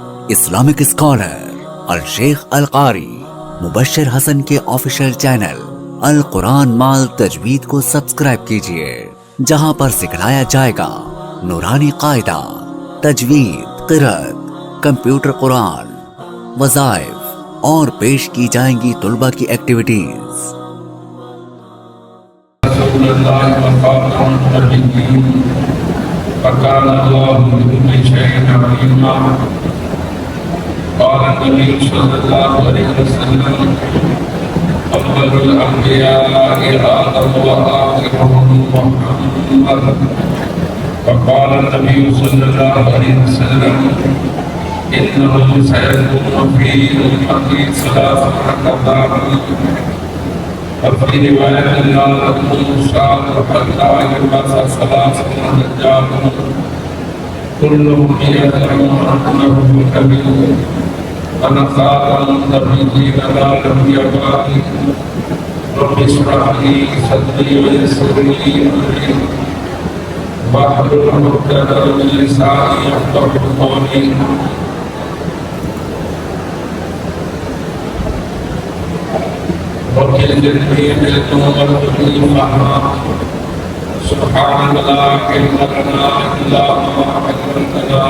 Islamic scholar الشیخ القاری مبشر حسن کے official channel القرآن مال تجوید کو سبسکرائب کیجئے، جہاں پر سکھلایا جائے گا نورانی قاعدہ، تجوید، قرأت، کمپیوٹر قرآن، وظائف اور پیش کی جائیں گی طلبہ کی ایکٹیویٹیز۔ رسول اللہ وخاتم النبیین وکان اللہ بكل شیء علیما۔ قال النبی صلی اللہ علیہ وسلم افضل الانبیاء آدم وآخرهم محمد۔ وقال النبی صلی اللہ علیہ وسلم انه سيكون في امتی ثلاث كذاب۔ وفي رواية لا تكون الساعة حتى يبعث ثلاثة رجال كلهم يدعون أنه كبير أنا خاتم النبيين لا نبي بعدي رب اشرح لي صدري ويسر لي أمري واحلل عقدة من لساني يفقهوا قولي۔ سبحان لا علم لنا إلا ما علمتنا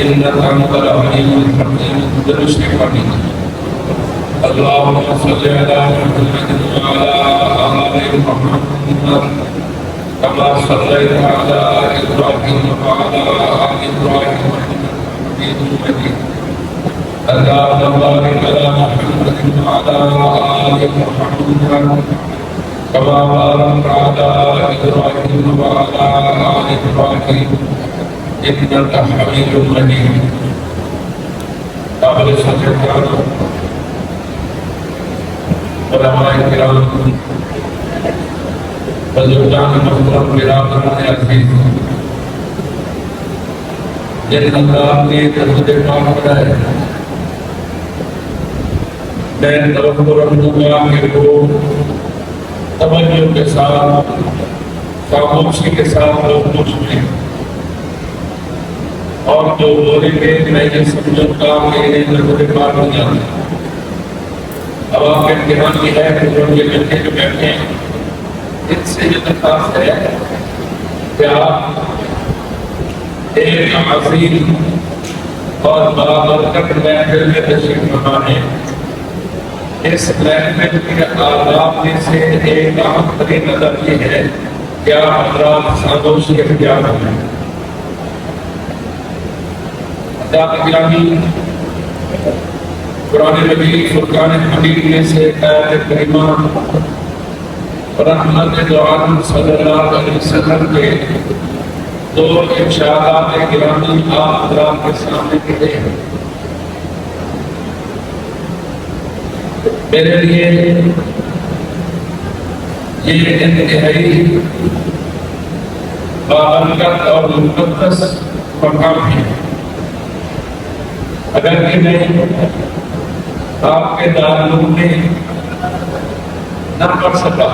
إنك أنت العليم الحكيم۔ درود پڑھیں۔ اللهم صل على محمد وعلى آل محمد كما صليت على إبراهيم وعلى آل إبراهيم إنك حميد مجيد۔ اللهم بارك على محمد وعلى آل محمد كما باركت على إبراهيم وعلى آل إبراهيم إنك حميد مجيد۔ قابل سجدان علماء کرام، بزرگان محترم، برادران عزیز، جن اللہ نے درود پاک پڑھائے، میں توقع رکھوں گا کہ وہ توجہ کے ساتھ، خاموشی کے ساتھ لوگ سنیں، اور جو بولیں گے میں یہ سمجھوں گا کہ انہیں درود پاک ہو جانا۔ اب آپ کے امتحان کی ہے کہ جو یہ بچے جو بیٹھے ہیں ان سے یہ درخواست ہے کہ آپ ایک عظیم اور بابرکت محفل میں تشریف فرما ہے۔ اس محفل کے آداب میں سے ایک اہم ترین ادب یہ ہے کہ آپ حضرات خاموشی اختیار کریں۔ حضرات گرامی، قرآن مجید فرقان حمید میں سے آیت کریمہ رحمت دو عالم صلی اللہ علیہ وسلم کے دو ارشادات گرامی آپ حضرات کے سامنے پڑھے ہیں۔ میرے لیے یہ انتہائی بابرکت اور مقدس مقام ہے۔ اگر کہ میں آپ کے دارالعلوم میں نہ پڑھ سکا،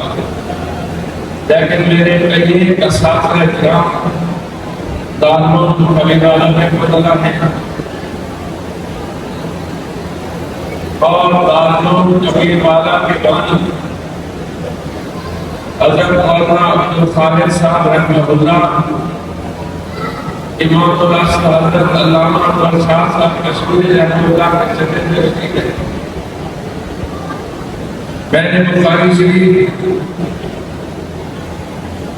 لیکن میرے کئی اساتذہ کرام دارالعلوم خلیل میں بدلا ہے اور دارالعلوم جبیر والا کے بانی حضرت مولانا عبدالخالق صاحب رحمہ اللہ، امام اللہ صاحب حضرت علامہ عبدالشاہ صاحب کشمیری رحمہ اللہ کے جنت میں رکھی گئے۔ میں نے بخاری شریف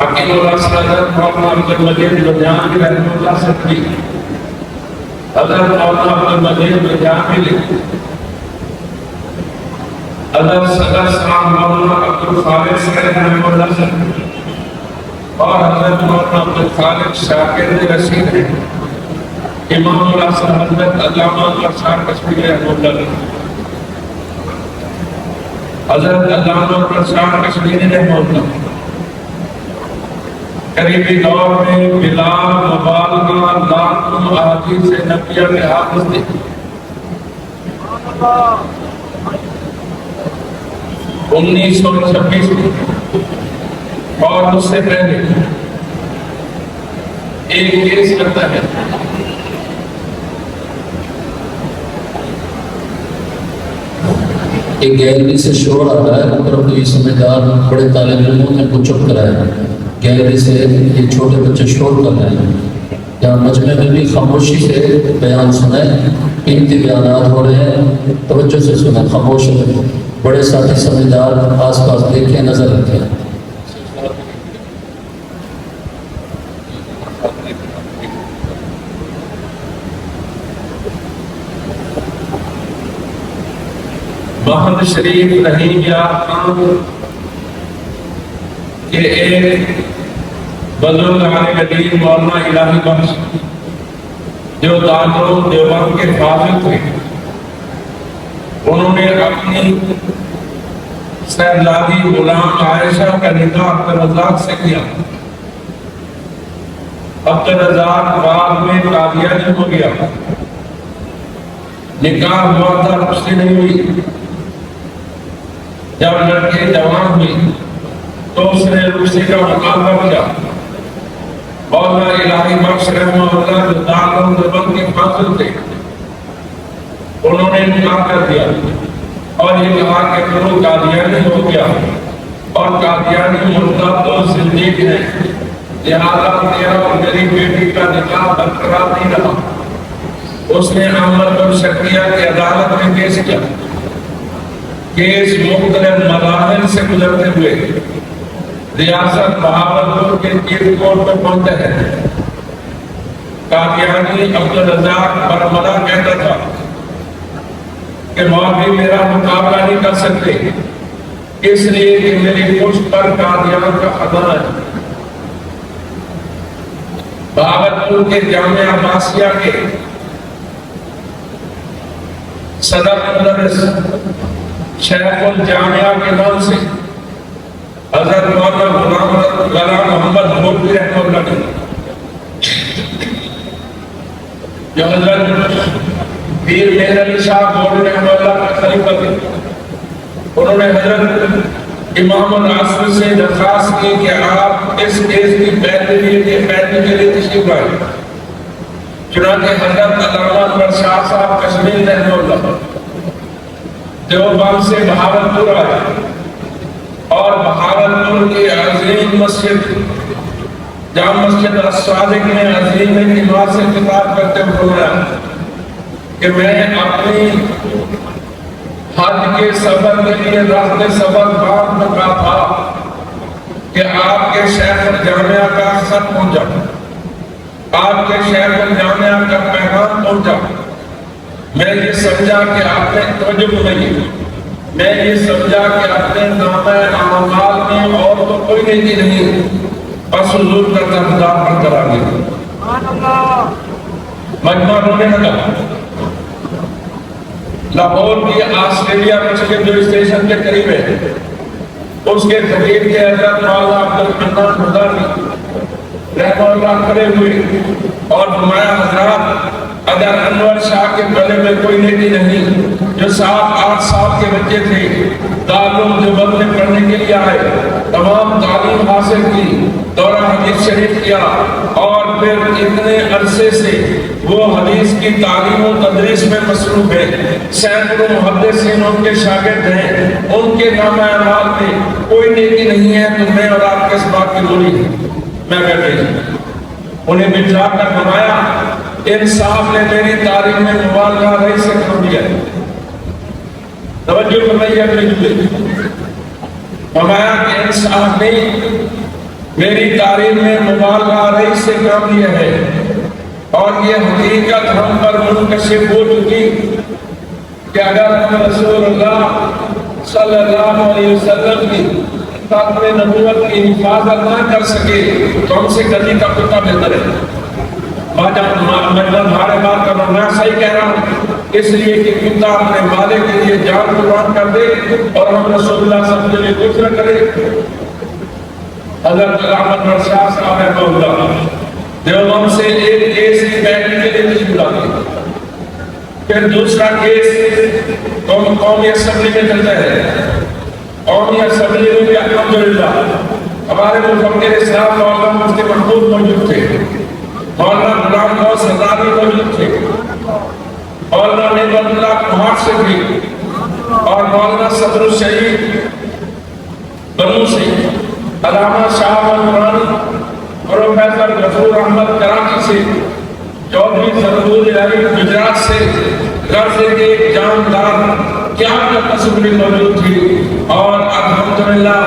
حکیم اللہ صاحب حضرت مولانا عبدالمجید لدھیانوی رحمہ اللہ سے پڑھی، حضرت مولانا عبدالمجید لدھیانوی لکھی، حضرت صدر صاحب مولانا عبدالخالق صاحب رحمہ اللہ سے پڑھی، اور حضرت مولانا عبدالخالق شاکر رشید ہیں۔ امام اللہ صاحب حضرت علامہ اللہ صاحب کشمیری رحمہ اللہ، حضرت علامہ اللہ صاحب کشمیری رحمہ اللہ قریبی دور میں بلا مبالغہ لاکھوں احادیث نبویہ کے حافظ تھے۔ 1926 میں اور اس سے پہلے ایک کیس کرتا ہے ایک گیلری سے شور آ رہا ہے، اوپر کوئی سمجھدار بڑے طالب علموں نے ان کو چپ کرایا، گیلری سے یہ چھوٹے بچے شور کر رہے ہیں، جہاں مجمع میں بھی خاموشی سے بیان سنیں، قیمتی بیانات ہو رہے ہیں، توجہ سے سنیں، خاموش ہیں، بڑے ساتھی سمجھدار آس پاس دیکھیں، نظر رکھیں۔ محمد شریف رحیم یار خان کے ایک بزرگ عالم دین مولانا الہی بخش جو دارالعلوم دیوبند کے فاضل تھے، انہوں نے اپنی صاحبزادی غلام عائشہ کا نکاح عبدالرزاق سے کیا۔ عبدالرزاق بعد میں قادیانی ہو گیا، نکاح ہوا تھا، رخصتی نہیں ہوئی۔ جب لڑکے جوان ہوئی تو اس نے رخصتی کا مطالبہ کیا۔ مولانا الہی بخش رحمہ اللہ جو دارالعلوم دیوبند کے فاضل تھے، انہوں نے نکاح کر دیا اور یہ کہا کہ تو قادیانی ہو گیا، اور قادیانی مرتد تو زندگی ہے، لہذا تیرا اور میری بیٹی کا نکاح برقرار نہیں رہا۔ اس نے احمد بن شکریہ کی عدالت میں کیس کیا۔ کیس مختلف مراحل سے گزرتے ہوئے ریاست بہاولپور کے چیف کورٹ میں پہنچتے ہیں۔ قادیانی عبدالرزاق برملا کہتا تھا کہ مولوی میرا مقابلہ نہیں کر سکتے، اس لیے کہ میری پشت پر قادیان کا خزانہ ہے۔ بہاولپور کے جامعہ عباسیہ کے صدر مدرس شیخ الجامعہ کے نام سے حضرت مولانا غلام محمد مولوی رحمہ اللہ نے، جو حضرت پیر مہر علی شاہ مولوی رحمہ اللہ کا خلیفہ تھے، انہوں نے حضرت امام العصر سے درخواست کی کہ آپ اس کیس کی پیروی کے لیے تشریف لائیں۔ چنانچہ حضرت علامہ انور شاہ صاحب کشمیر رحمہ اللہ دیوبند سے بہاولپور آئے اور بہاولپور کی عظیم مسجد جامع مسجد الصادق میں عظیم اعتماد سے خطاب کرتے ہوئے فرمایا کہ میں اپنی حج کے سفر کے لیے راستہ سفر بعد میں کہا تھا کہ آپ کے شیخ الجامعہ کا خط پہنچا، آپ کے شیخ الجامعہ کا پیغام پہنچا۔ میں یہ سمجھا کہ آپ نے توجہ نہیں، میں یہ سمجھا کہ اپنے نامہ اعمال میں اور تو کوئی نیکی نہیں، بس حضور کا طرفدار بن کر آگے۔ مجمع رونے لگا۔ لاہور کی آسٹریلیا مسجد جو اسٹیشن کے قریب ہے، اس کے خطیب کے حضرت مولانا عبدالحنان مدانی رحمہ اللہ کھڑے ہوئے اور فرمایا حضرات اگر انور شاہ کے گلے میں کوئی نیکی نہیں، جو 7-8 سال کے بچے تھے، دارالعلوم دیوبند میں پڑھنے کے لیے آئے، تمام تعلیم حاصل کی، دورہ حدیث شریف کیا، اور پھر اتنے عرصے سے وہ حدیث کی تعلیم و تدریس میں مصروف ہے، سینکڑوں محدثین ان کے شاگرد ہیں، ان کے نامہ اعمال میں کوئی نیکی نہیں ہے، تو میں اور آپ کے اس بات کی بولی ہے۔ میں کہہ رہی انہیں بٹھا کر فرمایا انصاف نے میری تعلیم میں مبالغہ رہی سے کر دیا ہے۔ توجہ فرمائیے اپنے جملے، فرمایا کہ انصاف نے میری تعلیم میں مبالغہ رہی سے کر دیا ہے، اور یہ حقیقت ہم پر منکشف ہو چکی کہ اگر ہم رسول اللہ صلی اللہ علیہ وسلم کی خاتم نبوت کی حفاظت نہ کر سکے تو ہم سے گلی کا کتا بہتر ہے۔ ہمارے بات کا میں صحیح کہہ رہا ہوں، اس لیے کہ کتا اپنے مالک کے لیے جان قربان کر دے اور ہم رسول اللہ صلی اللہ علیہ وسلم کے لیے کچھ نہ کرے۔ حضرت علامہ انور شاہ صاحب رحمہ اللہ دیوبند سے ایک کیس کی بیٹھنے کے لیے تشریف لاتے، پھر دوسرا کیس قومی اسمبلی میں چلتا ہے۔ قومی اسمبلی میں بھی الحمدللہ ہمارے مفکر اسلام مولانا مفتی محمود موجود تھے، مولانا غلام غوث حضاری موجود تھے، مولانا نعمت اللہ کمار سے بھی اور مولانا صدر الشہید بنو سے علامہ شاہ القرآن پروفیسر غفور احمد کراچی سے، چودھری ضرور علی گجرات سے، غرض کے جاندار کیا تصویر موجود تھی، اور الحمدللہ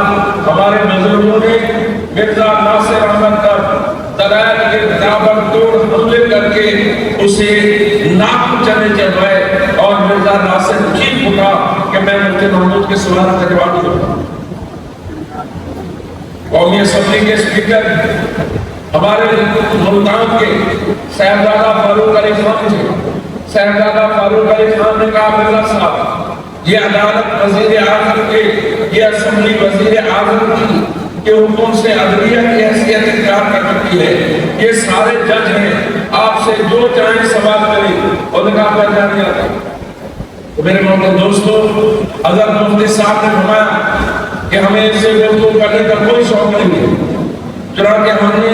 ہمارے بزرگوں نے مرزا ناصر احمد کا دلائل کے برابر توڑ حملے کر کے اسے ناک چلے چلوائے، اور مرزا ناصر چیخ اٹھا کہ میں مفتی محمود کے سوال کا جواب دوں۔ قومی اسمبلی کے اسپیکر ہمارے ملتان کے صاحبزادہ فاروق علی خان تھے۔ صاحبزادہ فاروق علی خان نے کہا مرزا صاحب، یہ عدالت وزیر اعظم کے، یہ اسمبلی وزیر اعظم کی کہ حکم سے عدلیہ کی حیثیت اختیار کر سکتی ہے، یہ سارے جج ہیں، آپ سے جو چاہیں سوال کریں۔ اور نے کہا میں جان گیا تھا۔ تو میرے محترم دوستو، حضرت مفتی صاحب نے فرمایا کہ ہمیں اس سے گفتگو کرنے کا کوئی شوق نہیں ہے، چنانچہ ہم نے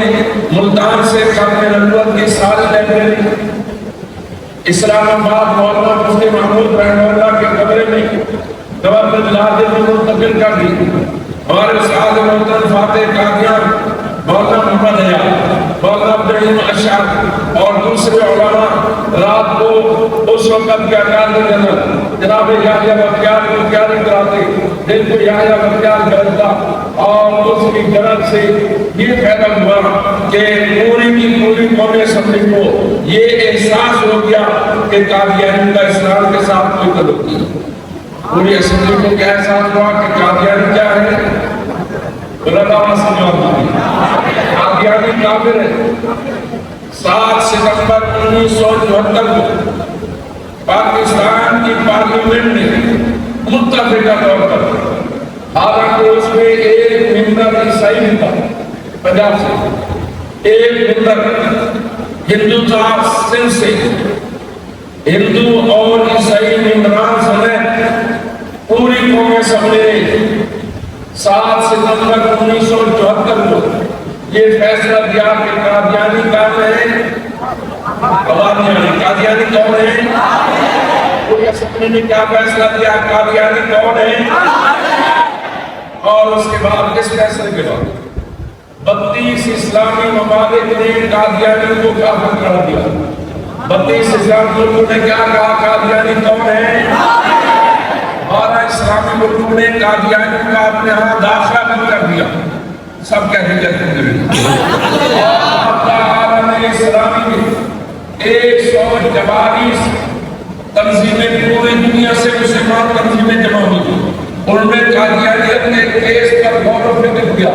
ملتان سے ختم نبوت کی ساری لائبریری اسلام آباد مولانا مفتی محمود رحمہ اللہ کے کمرے میں گورنر لازم میں منتقل کر دی۔ ہمارے استاد محترم فاتح قادیان، مولانا محمد حیات، مولانا عبدالرحیم اشعر اور دوسرے علماء رات کو اس وقت کے اکالی جنرل جناب یحییٰ بختیار کو تیاری کراتے، دل کو یحییٰ بختیار کرتا، اور اس کی جنرل سے یہ پیدا ہوا کہ پوری کی پوری قومی اسمبلی کو یہ احساس ہو گیا کہ قادیانی کا اسلام کے ساتھ کوئی تعلق نہیں۔ پوری اسمبلی کو کیا احساس ہوا کہ قادیانی کیا ہے؟ قادیانی کافر ہے۔ 7 ستمبر 1974 کو پاکستان کی پارلیمنٹ نے متفقہ طور پر، حالانکہ اس میں ایک ممبر عیسائی بھی تھا پنجاب سے، ایک ممبر ہندو تھا سندھ سے، ہندو اور عیسائی ممبران سمیت پوری قومی اسمبلی نے 7 ستمبر 1974 کو یہ فیصلہ دیا کہ قادیانی کون ہے؟ قادیانی کون ہے؟ پوری اسمبلی نے کیا فیصلہ دیا؟ قادیانی کون ہے؟ اور اس کے بعد اس فیصلے کے بعد 32 اسلامی ممالک نے قادیانی کو کافر قرار دیا۔ 32 اسلامی ملکوں نے کیا کہا؟ قادیانی کون ہے؟ 12 اسلامی ملکوں نے قادیانی کا اپنے ہاں داخلہ بھی کر دیا۔ سب کہتے ہیں عالم اسلامی میں 144 تنظیمیں پوری دنیا سے مسلمان تنظیمیں جمع ہوئی، انہوں نے قادیانیت کے کیس پر غور و فکر کیا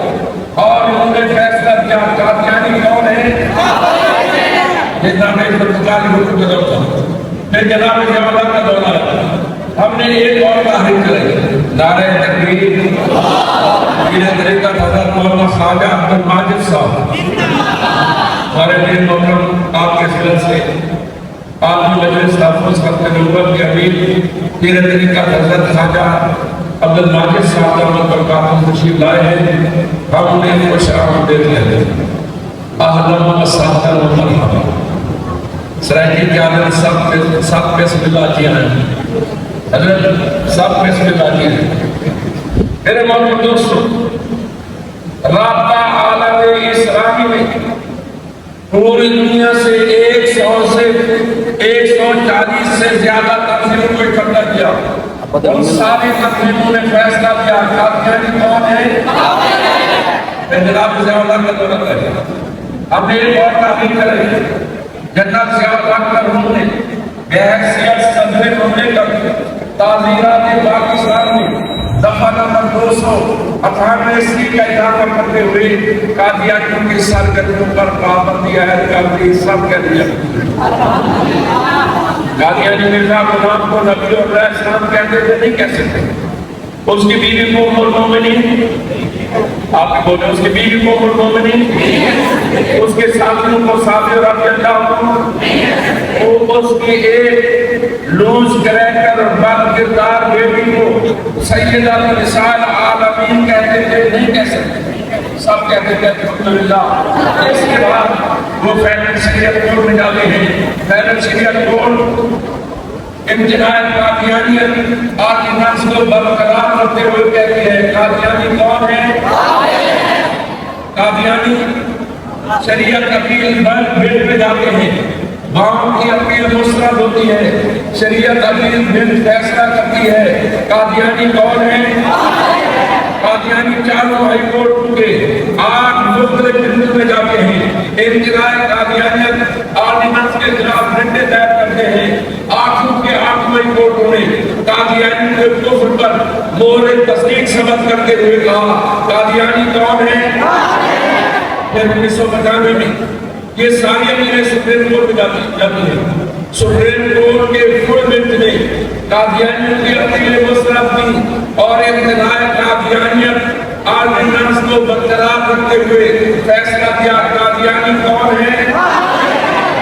اور انہوں نے فیصلہ کیا قادیانی کون ہے؟ جناب پرتگالی حکومت کا دور تھا، پھر جناب جمالہ کا دورہ ہے، ہم نے ایک اور تحریک چلائی، نعرہ تکبیر، میرے طریقہ حضرت مولانا خواجہ عبد الماجد صاحب، ہمارے دین محترم آپ کے سلسلے سے عالمی مجلس تحفظ کرتے نوبت کے امیر میرے طریقہ حضرت خواجہ عبد الماجد صاحب رحمۃ اللہ تشریف لائے ہیں، ہم نے خوش آمدید کہتے ہیں۔ اہلا و سہلا و مرحبا۔ سرائیکی کے عالم سب بسم اللہ جی ہیں، حضرت سب بسم اللہ جی ہیں۔ میرے محترم دوستو، رابطہ عالم اسلامی میں پوری دنیا سے 140 سے زیادہ تنظیموں کو اکٹھا کیا، ان ساری تنظیموں نے فیصلہ کیا قادیانی کون ہے؟ میں جناب ضیاء اللہ کا دورہ کریں، ہم نے ایک اور تحریک کریں، جناب ضیاء اللہ کا روح نے بحیثیت صدر مملکت تعزیرات پاکستان میں دفعہ نمبر 298 کا اضافہ کرتے ہوئے قادیانیوں کی سرگرمیوں پر پابندی عائد کر دی۔ سب کہہ دیا قادیانی مرزا غلام کو نبی علیہ السلام کہتے تھے، نہیں کہہ سکتے۔ اس کی بیوی کو ام المومنین، آپ کے بولے اس کی بیوی کو ام المومنین، اس کے ساتھیوں کو صحابہ رضی اللہ عنہ، وہ اس کی ایک لوز کریکٹر بد کردار بیٹی کو سیدہ نساء العالمین کہتے تھے، نہیں کہہ سکتے۔ سب کہتے تھے الحمدللہ۔ اس کے بعد وہ فیڈرل شریعت کوڈ میں ڈالے ہیں، فیڈرل شریعت کوڈ امتناع قادیانیت آرڈیننس کو برقرار رکھتے ہوئے کہتی ہے قادیانی کون ہے؟ قادیانی شریعت اپیل بل پہ جاتے ہیں، وہاں کی اپیل مسترد ہوتی ہے، شریعت اپیل بل فیصلہ کرتی ہے۔ قادیانی کون ہے؟ قادیانی چاروں ہائی کورٹ کے 8 مختلف بندوں میں جاتے ہیں، امتناع قادیانیت آرڈیننس کے خلاف ڈنڈے دائر کرتے ہیں۔ 8 کے 8 ہائی کورٹوں نے قادیانی کے کفر پر مہر تصدیق ثبت کرتے ہوئے کہا قادیانی کون ہے؟ پھر 1995 میں یہ ساری اپیلیں سپریم کورٹ میں جاتی ہیں، سپریم کورٹ کے فل بینچ نے قادیانیوں کی اپیلیں مسترد کی اور امتناع قادیانیت آرڈیننس کو برقرار رکھتے ہوئے فیصلہ کیا قادیانی کون ہے؟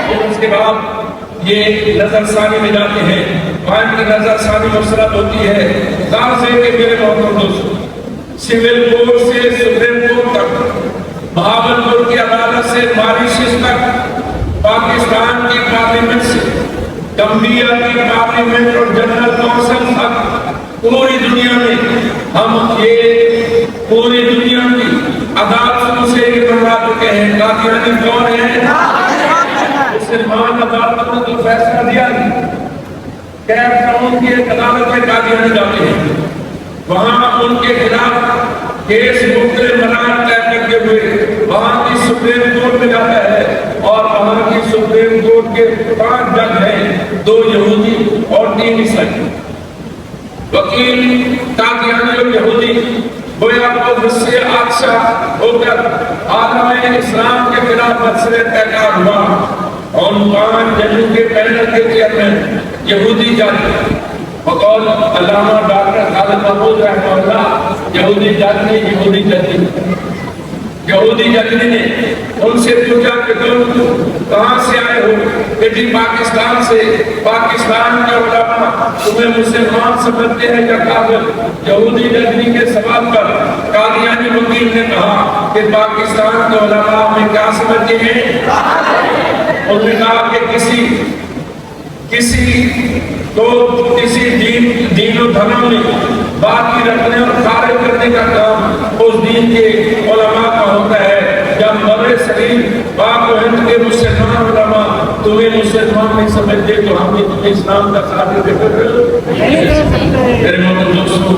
پھر اس کے بعد یہ نظر ثانی میں جاتے ہیں، وہاں کی نظر ثانی مسترد ہوتی ہے۔ غور سے کہ میرے محترم دوست، سول کورٹ سے سپریم کورٹ تک، بہاولپور کی عدالت سے ماریشس تک، پاکستان کی پارلیمنٹ سے گمبیا کی پارلیمنٹ اور جنرل کونسل تک، پوری دنیا میں ہم یہ پوری دنیا کی عدالتوں سے یہ بنوا چکے ہیں قادیانی کون ہے؟ مسلمان عدالتوں نے تو فیصلہ دیا کیپ ٹاؤن کی ایک عدالت میں قادیانی جاتے ہیں، وہاں ان کے خلاف کیس مختلف مرحلے طے کرتے ہوئے وہاں کی سپریم کورٹ میں جاتا ہے اور وہاں کی سپریم کورٹ کے 5 جج ہیں، 2 یہودی اور 3 عیسائی۔ وکیل قادیانی اور یہودی گویا کو سے آدشا ہو کر عالم اسلام کے خلاف مسئلہ تحقیق ہوا، اور 5 ججوں کے پینل کے چیئرمین یہودی جج بقول علامہ ڈاکٹر خالد محمود رحمہ اللہ یہودی جج نے ان سے پوچھا کہ تم کہاں سے آئے ہو؟ کہ جی پاکستان سے۔ پاکستان کے علماء تمہیں مسلمان سمجھتے ہیں یا کافر؟ یہودی جج کے سوال پر قادیانی وکیل نے کہا کہ پاکستان کے علماء ہمیں کیا سمجھتے ہیں؟ انہوں نے کہا کہ کسی دین و دھرم میں باقی رکھنے اور خارج کرنے کا کام اس دین کے علماء کا ہوتا ہے۔ جب بر صغیر پاک و ہند کے مسلمان علماء تمہیں مسلمان نہیں سمجھتے تو ہم نے تمہیں اسلام کا خاطر میرے محترم دوستوں،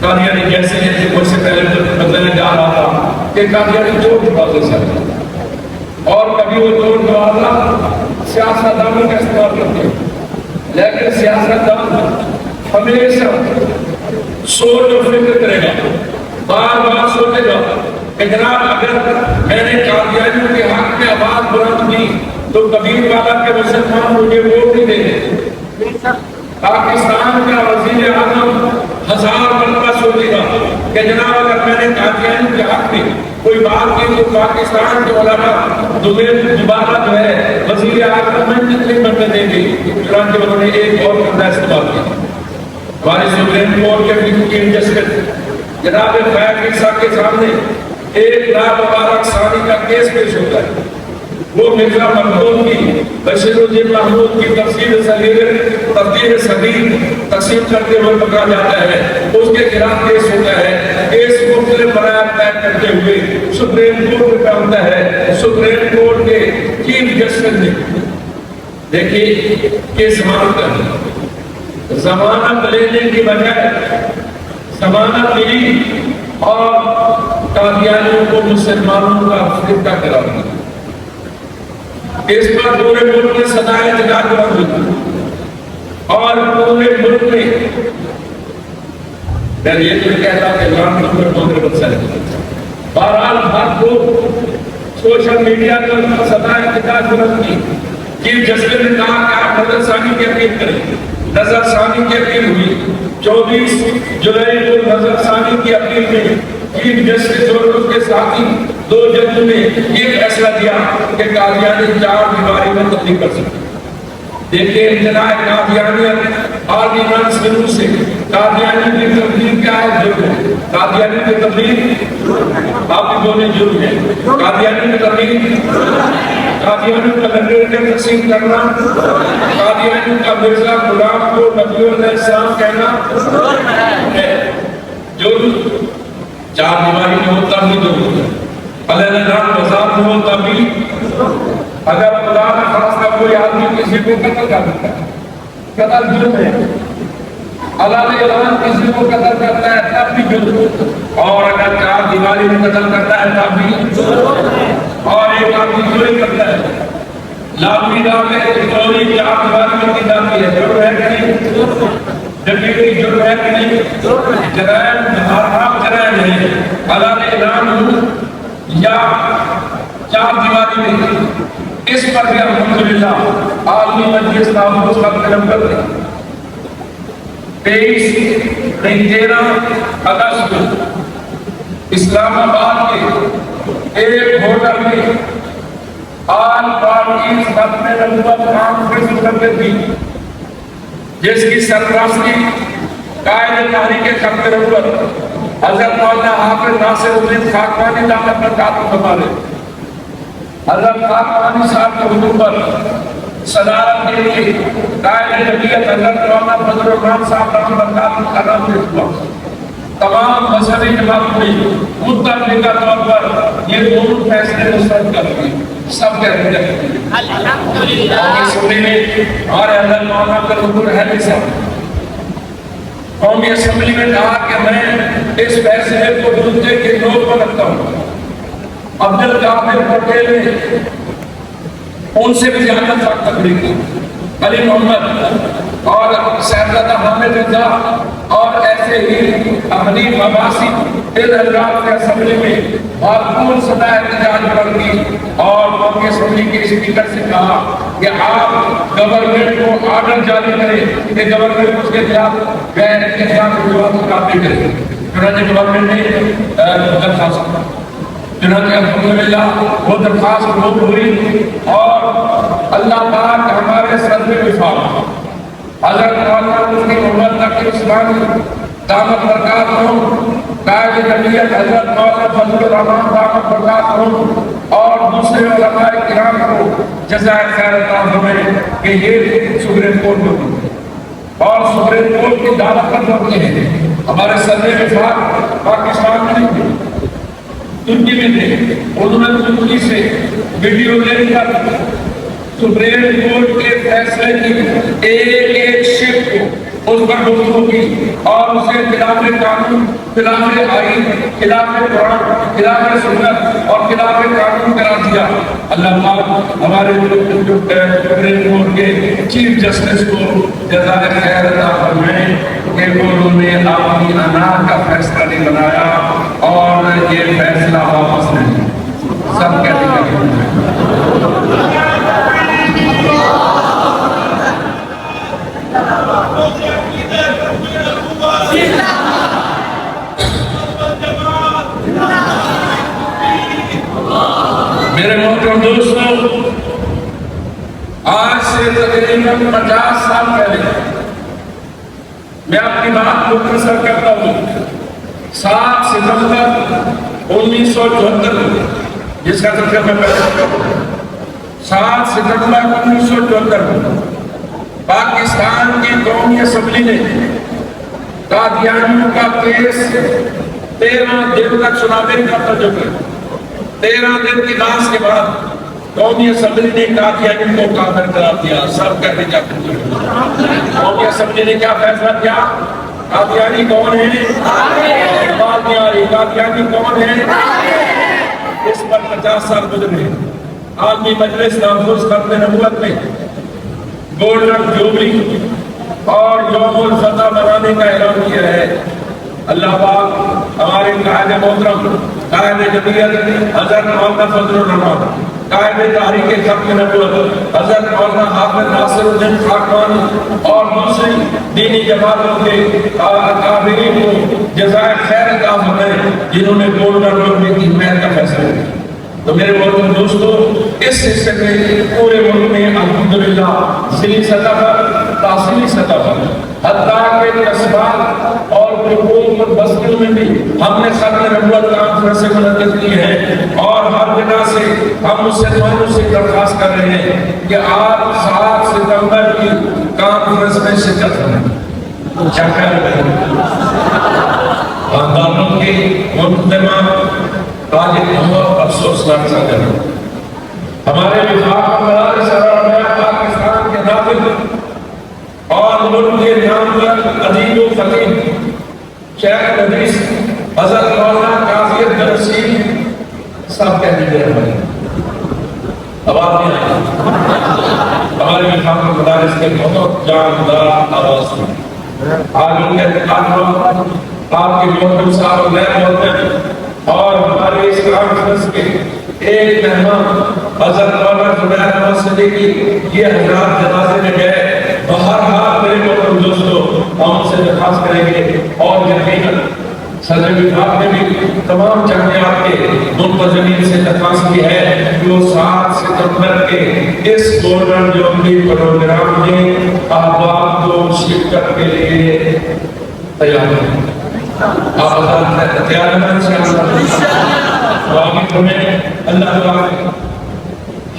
قادیانی جیسے ہیں کہ مجھ سے پہلے بدلنے جا رہا تھا کہ قادیانی چور بازی سے اور کبھی وہ چور بازا سیاستدانوں کا استعمال کرتے ہیں، لیکن سیاستدان ہمیشہ سوچ و فکر کرے گا، بار بار سوچے گا کہ جناب اگر میں نے قادیانیوں کے حق میں آواز بلند کی تو کبیر والا کے مسلمان مجھے ووٹ نہیں دیں گے۔ پاکستان کا وزیر اعظم 1000 مرتبہ سوچے گا کہ جناب اگر میں نے قادیانیوں کے حق میں کوئی بات کی تو پاکستان کے علماء دوبارہ جو ہے وزیر اعظم میں کتنے مرتبہ دیں گے۔ چنانچہ انہوں نے ایک اور کردہ استعمال کیا، ہمارے سپریم کورٹ کے چیف جسٹس جناب فیاض عیسیٰ کے سامنے 1 لاکھ مبارک ثانی کا کیس پیش ہوتا ہے۔ وہ مرزا مخدوم کی بشیر الدین محمود کی تفسیر صغیر تقسیم کرتے ہوئے پکڑا جاتا ہے، اس کے خلاف کیس ہوتا ہے۔ کیس مختلف برائے طے کرتے ہوئے سپریم کورٹ میں پہنچتا ہے۔ سپریم کورٹ کے چیف جسٹس نے دیکھیے کیس ضمانت لینے کی بجائے ضمانت ملی اور قادیانیوں کو مسلمانوں کا فرقہ قرار دیا۔ اس پر پورے ملک میں صدائے احتجاج ہوئی اور پورے ملک میں میں یہ تو کہتا کہ عوام کو پورے بچہ ہے۔ بہرحال ہر کو سوشل میڈیا پر صدائے احتجاج بلند کی۔ چیف جسٹس نے کہا کہ آپ نظر ثانی کی اپیل کریں۔ نظر ثانی کی اپیل ہوئی۔ 24 جولائی کو نظر ثانی کی اپیل میں چیف جسٹس اور اس کے ساتھی 2 ججوں نے یہ فیصلہ دیا کہ قادیانی 4 بیماری میں تبدیل کر سکتے۔ دیکھیں امتناع قادیانیت آرڈیننس بنو سے قادیانی کی تبدیل کیا ہے؟ جرم ہے۔ قادیانی کی تبدیل آپ بھی بولیں جرم ہے۔ قادیانی کی تبدیل قادیانیوں کا لنگر تقسیم کرنا، قادیانیوں کا مرزا غلام کو نبی علیہ السلام کہنا جو چار دیواری میں ہوتا بھی جو علیہ نام بازار میں ہوتا بھی اگر خدا نہ خاص کا کوئی آدمی کسی کو قتل کر دیتا ہے، قتل جرم ہے، اللہ نے اعلان کسی کو قتل کرتا ہے تب بھی جرم، اور اگر چار دیواری میں قتل کرتا ہے تب بھی، اور ایک آدمی چوری کرتا ہے لاکھی ڈال کے چوری چار دیواری میں کی جاتی ہے، جرم ہے کہ نہیں؟ ڈکیٹی جرم ہے کہ نہیں؟ جرائم حرام جرائم ہے، اللہ نے اعلان یا چار دیواری میں اس پر بھی الحمدللہ عالمی مجلس ناموز کا نمبر 13 اگست اسلام آباد کے ایک ہوٹل میں آل پارٹیز ختم نبوت کانفرنس کرتے تھی جس کی سرپرستی قائد تحریک ختم نبوت حضرت مولانا حافظ ناصر الدین خاقانی دامت برکاتہ ہمارے حضرت خاقانی صاحب کے حضور پر صدارت کے لیے قائد جمعیت حضرت مولانا فضل الرحمان صاحب دامت برکاتہ کرام سے ہوا، تمام مذہبی جماعتوں نے متفقہ طور پر یہ دونوں فیصلے مسترد کر دیے، سب کہتے ہیں الحمدللہ۔ اس سنے میں ہمارے حضرت مولانا کا حضور ہے صاحب قومی اسمبلی میں کہا کہ میں اس فیصلے کو جوتے کے نوٹ پر رکھتا ہوں۔ عبدالقادر پٹیل نے ان سے بھی زیادہ سخت تقریر کی، علی محمد اور صاحبزادہ حامد رضا اور ایسے ہی حنیف عباسی ان حضرات کے اسمبلی میں بھرپور صدا احتجاج پر کی اور قومی اسمبلی کے اسپیکر سے کہا کہ آپ گورنمنٹ کو آرڈر جاری کریں کہ گورنمنٹ اس کے خلاف غیر احتجاجی جواب کاپی کرے۔ چنانچہ گورنمنٹ نے درخواست چنانچہ الحمدللہ وہ درخواست قبول ہوئی اور اللہ پاک ہمارے صدر وفاق حضرت مولانا مفتی محمد تقی عثمانی دامت برکاتہم قائد جمعیت حضرت مولانا فضل الرحمان دامت برکاتہم اور دوسرے علماء کرام کو جزائے خیر عطا فرمائے کہ یہ سپریم کورٹ میں ہوئی اور سپریم کورٹ کی دعوت پر ہوتے ہیں۔ ہمارے صدر وفاق پاکستان میں نہیں ہوئی، ترکی میں تھے، انہوں نے ترکی سے ویڈیو لے کر سپریم کورٹ کے فیصلے کی ایک شپ کو اس پر گفتگو کی اور اسے خلاف قانون، خلاف آئین، خلاف قرآن، خلاف سنت اور خلاف قانون قرار دیا۔ اللہ پاک ہمارے سپریم کورٹ کے چیف جسٹس کو جزائے خیر عطا فرمائے کہ انہوں نے اپنی انا کا فیصلہ نہیں بنایا اور یہ فیصلہ واپس نہیں، سب کہتے ہیں میرے محترم دوستوں، آج سے تقریباً 50 سال پہلے میں اپنی بات کو مختصر کرتا ہوں۔ 7 ستمبر 1974 جس کا تذکرہ میں پہلے کرتا ہوں، 7 ستمبر 1974 پاکستان کی قومی اسمبلی نے قادیانیوں کا کیس 13 دن تک سنانے کا تجربہ، 13 دن کی بحث کے بعد قومی اسمبلی نے قادیانیوں کو کافر قرار دیا۔ سب کہتے جاتے ہیں قومی اسمبلی نے کیا فیصلہ کیا؟ قادیانی کون ہے؟ قادیانی کون ہے؟ اس پر 50 سال گزرے۔ عالمی مجلس ناموز ختم نبوت میں گولڈن جوبلی اور یوم الفتح منانے کا اعلان کیا ہے۔ اللہ پاک ہمارے قائد محترم قائد جمعیت حضرت مولانا فضل الرحمان، قائد تحریک ختم نبوت حضرت مولانا حافظ ناصر الدین خاقانی اور دوسری دینی جماعتوں کے اکابرین کو جزائے خیر عطا فرمائے جنہوں نے گولڈن جوبلی کی حمایت کا فیصلہ کیا۔ تو میرے محترم دوستو، اس حصے میں پورے ملک میں الحمدللہ ذیلی سطح پر تحصیلی سطح پر، حتیٰ کہ قصبات اور حکومت اور بستیوں میں بھی ہم نے ختم نبوت کانفرنسیں منعقد کی ہیں، اور ہر جگہ سے ہم مسلمانوں سے درخواست کر رہے ہیں کہ آپ 7 ستمبر کی کانفرنس میں شرکت کریں۔ کیا کہہ رہے ہیں خاندانوں کی منتظمہ آج ایک بہت افسوسناک سا ہے۔ ہمارے وفاق مدارس اور پاکستان کے ناطق اور ملک کے نام پر ادیب و فقیر شیخ حدیث حضرت مولانا قاضی عبدالرشید صاحب کہہ دیتے ہیں آواز نہیں آئی، ہمارے وفاق مدارس کے بہت جاندار آواز تھی۔ آج ان کے آپ کے محترم صاحب غیر محترم اور ہمارے اس کانفرنس کے ایک مہمان حضرت مولانا زبیر احمد صدیقی یہ حضرات جنازے میں گئے۔ بہرحال میرے محترم دوستو ہم ان سے درخواست کریں گے، اور یقیناً صدر وفاق نے بھی تمام جامعات کے منتظمین سے درخواست کی ہے کہ وہ 7 ستمبر کے اس گولڈن جوبلی پروگرام میں احباب کو شرکت کے لیے تیار ہیں۔ آپ تیار ہیں انشاءاللہ؟ ہمیں اللہ تعالیٰ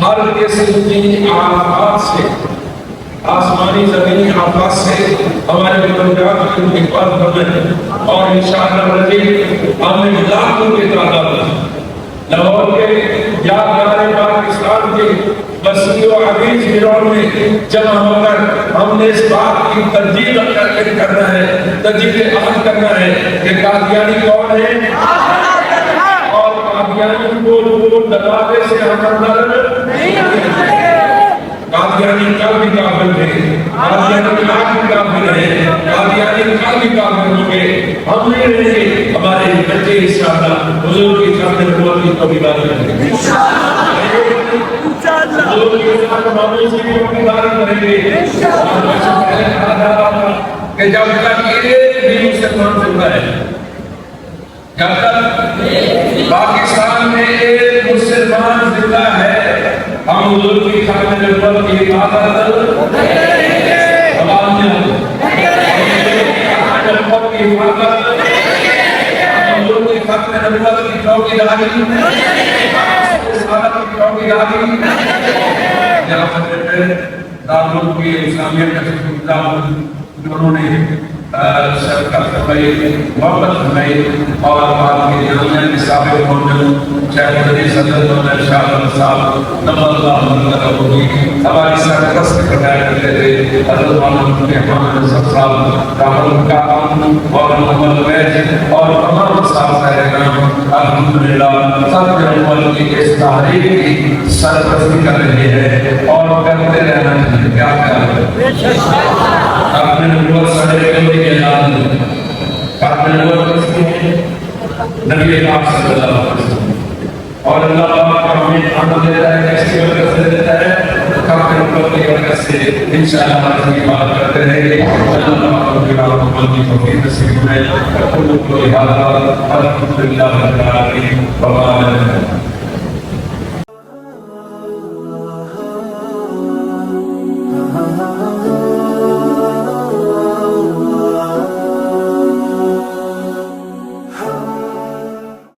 ہر قسم کی آفات سے، آسمانی زمینی آفات سے ہمارے پروگرام کی حفاظت کریں، اور انشاءاللہ ہم نے لاکھوں کی تعداد میں لاہور کے یادگار پاکستان کے وسیع و عریض گراؤنڈ میں جمع ہو کر ہم نے اس بات کی تجدید کرنا ہے، تجدید عہد کرنا ہے کہ قادیانی کون ہے، اور قادیانی کو دروازے سے ہم اندر نہیں آتے۔ قادیانی کل بھی کافر تھے، قادیانی آج بھی کافر ہیں، قادیانی کل بھی کافر ہوں گے، ہم نہیں رہیں گے، ہمارے بچے انشاءاللہ حضور کی خاطر نبوت کی قبیلات کریں گے، حضور کی خاطر ماموس کی قبیلات کریں گے۔ اور میں سے پہلے کہا جا رہا تھا کہ جب تک ایک بھی مسلمان زندہ ہے، جب تک پاکستان میں ایک مسلمان زندہ ہے، ہم حضور کی خاطر نبوت کی حفاظت حوالے ہیں، نبوت کی حفاظت، حضور کی خاطر نبوت کی چوکیداری، رسالت کی چوکیداری، جہاں پر دارالعلوم کی اسلامیہ کا انہوں نے شرکت فرمائی، محبت فرمائی، اور بعد کے جامعہ نصاب موجود شیخ حدیث حضرت مولانا شاہ احمد صاحب نور اللہ علیہ ہوگی ہماری سرپرست کرائے کرتے تھے حضرت مولانا مہمان صاحب راہل کا اور محمد ویج اور تمام صاحب صاحب الحمدللہ سب جنوال کی اس تحریک کی سرپرستی کر رہے ہیں اور کرتے رہنا چاہیے۔ کیا کہا اپنے نبوت صلی اللہ علیہ وسلم اپنے نبوت نبی پاک صلی اللہ علیہ وسلم، اور اللہ پاک ہمیں آمد دیتا ہے، کسی برکت سے دیتا ہے، کافی نبوت کی برکت سے انشاءاللہ ہماری بات کرتے رہیں گے۔ اللہ پاک کی رحمت کی توفیق نصیب فرمائے۔ اقول قولی ھذا، الحمدللہ رب العالمین،